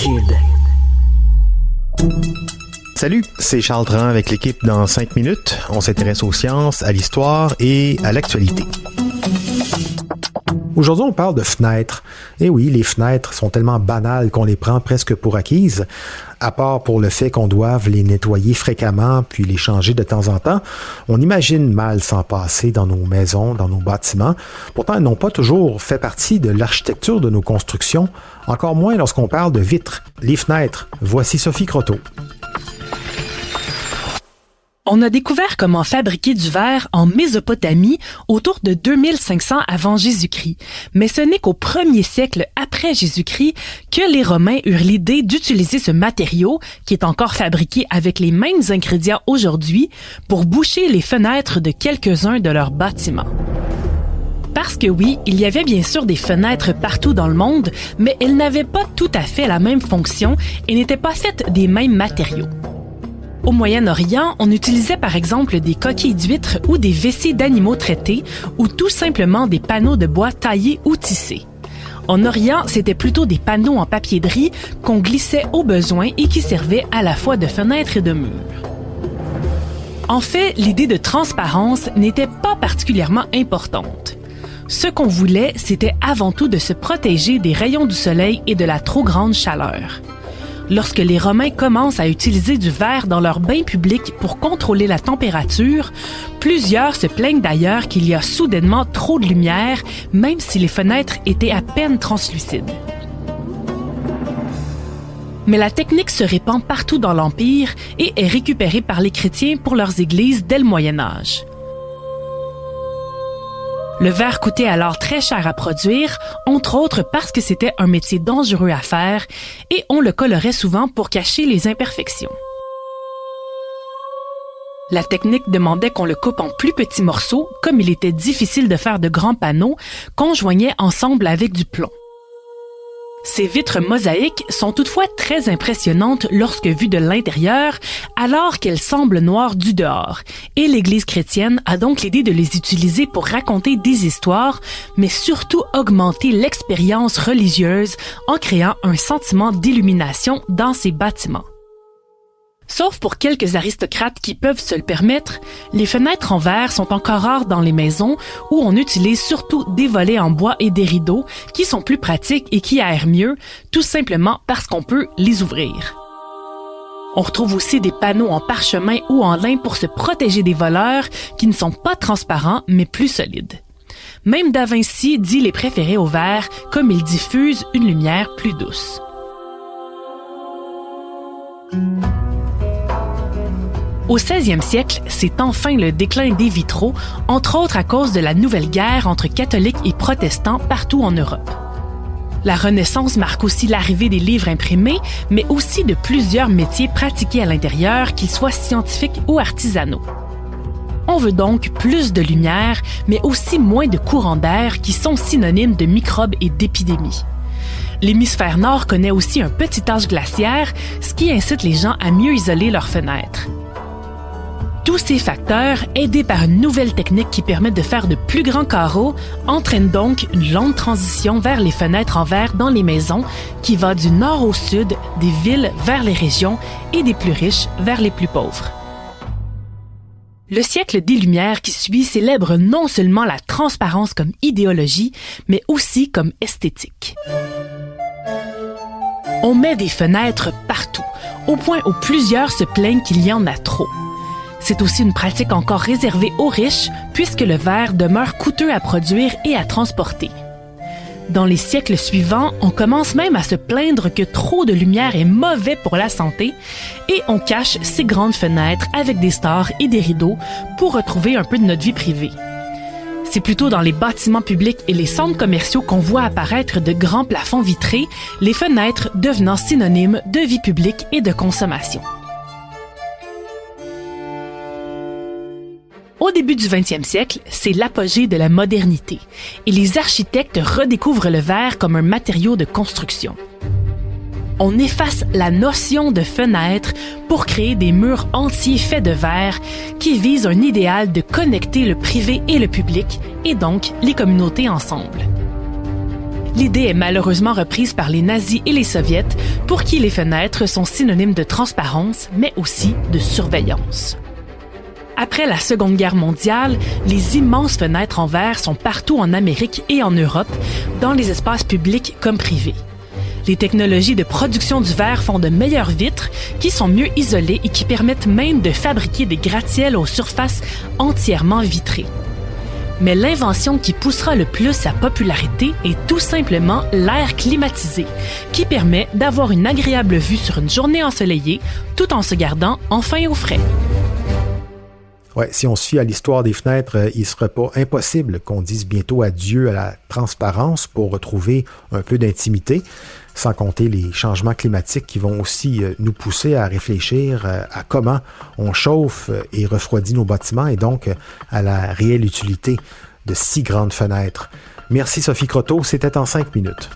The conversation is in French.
Kid. Salut, c'est Charles Dran avec l'équipe dans 5 minutes. On s'intéresse aux sciences, à l'histoire et à l'actualité. Aujourd'hui, on parle de fenêtres. Et oui, les fenêtres sont tellement banales qu'on les prend presque pour acquises, à part pour le fait qu'on doive les nettoyer fréquemment puis les changer de temps en temps. On imagine mal s'en passer dans nos maisons, dans nos bâtiments. Pourtant, elles n'ont pas toujours fait partie de l'architecture de nos constructions, encore moins lorsqu'on parle de vitres, les fenêtres. Voici Sophie Croteau. On a découvert comment fabriquer du verre en Mésopotamie autour de 2500 avant Jésus-Christ. Mais ce n'est qu'au 1er siècle après Jésus-Christ que les Romains eurent l'idée d'utiliser ce matériau, qui est encore fabriqué avec les mêmes ingrédients aujourd'hui, pour boucher les fenêtres de quelques-uns de leurs bâtiments. Parce que oui, il y avait bien sûr des fenêtres partout dans le monde, mais elles n'avaient pas tout à fait la même fonction et n'étaient pas faites des mêmes matériaux. Au Moyen-Orient, on utilisait par exemple des coquilles d'huîtres ou des vessies d'animaux traités ou tout simplement des panneaux de bois taillés ou tissés. En Orient, c'était plutôt des panneaux en papier de riz qu'on glissait au besoin et qui servaient à la fois de fenêtres et de murs. En fait, l'idée de transparence n'était pas particulièrement importante. Ce qu'on voulait, c'était avant tout de se protéger des rayons du soleil et de la trop grande chaleur. Lorsque les Romains commencent à utiliser du verre dans leurs bains publics pour contrôler la température, plusieurs se plaignent d'ailleurs qu'il y a soudainement trop de lumière, même si les fenêtres étaient à peine translucides. Mais la technique se répand partout dans l'Empire et est récupérée par les chrétiens pour leurs églises dès le Moyen Âge. Le verre coûtait alors très cher à produire, entre autres parce que c'était un métier dangereux à faire et on le colorait souvent pour cacher les imperfections. La technique demandait qu'on le coupe en plus petits morceaux, comme il était difficile de faire de grands panneaux qu'on joignait ensemble avec du plomb. Ces vitres mosaïques sont toutefois très impressionnantes lorsque vues de l'intérieur, alors qu'elles semblent noires du dehors. Et l'Église chrétienne a donc l'idée de les utiliser pour raconter des histoires, mais surtout augmenter l'expérience religieuse en créant un sentiment d'illumination dans ces bâtiments. Sauf pour quelques aristocrates qui peuvent se le permettre, les fenêtres en verre sont encore rares dans les maisons où on utilise surtout des volets en bois et des rideaux qui sont plus pratiques et qui aèrent mieux, tout simplement parce qu'on peut les ouvrir. On retrouve aussi des panneaux en parchemin ou en lin pour se protéger des voleurs qui ne sont pas transparents mais plus solides. Même Da Vinci dit les préférer au verre comme ils diffusent une lumière plus douce. Au 16e siècle, c'est enfin le déclin des vitraux, entre autres à cause de la nouvelle guerre entre catholiques et protestants partout en Europe. La Renaissance marque aussi l'arrivée des livres imprimés, mais aussi de plusieurs métiers pratiqués à l'intérieur, qu'ils soient scientifiques ou artisanaux. On veut donc plus de lumière, mais aussi moins de courants d'air qui sont synonymes de microbes et d'épidémies. L'hémisphère nord connaît aussi un petit âge glaciaire, ce qui incite les gens à mieux isoler leurs fenêtres. Tous ces facteurs, aidés par une nouvelle technique qui permet de faire de plus grands carreaux, entraînent donc une longue transition vers les fenêtres en verre dans les maisons qui va du nord au sud, des villes vers les régions et des plus riches vers les plus pauvres. Le siècle des Lumières qui suit célèbre non seulement la transparence comme idéologie, mais aussi comme esthétique. On met des fenêtres partout, au point où plusieurs se plaignent qu'il y en a trop. C'est aussi une pratique encore réservée aux riches, puisque le verre demeure coûteux à produire et à transporter. Dans les siècles suivants, on commence même à se plaindre que trop de lumière est mauvais pour la santé et on cache ces grandes fenêtres avec des stores et des rideaux pour retrouver un peu de notre vie privée. C'est plutôt dans les bâtiments publics et les centres commerciaux qu'on voit apparaître de grands plafonds vitrés, les fenêtres devenant synonymes de vie publique et de consommation. Au début du 20e siècle, c'est l'apogée de la modernité et les architectes redécouvrent le verre comme un matériau de construction. On efface la notion de fenêtre pour créer des murs entiers faits de verre qui visent un idéal de connecter le privé et le public et donc les communautés ensemble. L'idée est malheureusement reprise par les nazis et les soviets, pour qui les fenêtres sont synonymes de transparence, mais aussi de surveillance. Après la Seconde Guerre mondiale, les immenses fenêtres en verre sont partout en Amérique et en Europe, dans les espaces publics comme privés. Les technologies de production du verre font de meilleures vitres qui sont mieux isolées et qui permettent même de fabriquer des gratte-ciels aux surfaces entièrement vitrées. Mais l'invention qui poussera le plus sa popularité est tout simplement l'air climatisé, qui permet d'avoir une agréable vue sur une journée ensoleillée tout en se gardant enfin au frais. Ouais, si on se fie à l'histoire des fenêtres, il ne serait pas impossible qu'on dise bientôt adieu à la transparence pour retrouver un peu d'intimité, sans compter les changements climatiques qui vont aussi nous pousser à réfléchir à comment on chauffe et refroidit nos bâtiments et donc à la réelle utilité de si grandes fenêtres. Merci Sophie Croteau, c'était en 5 minutes.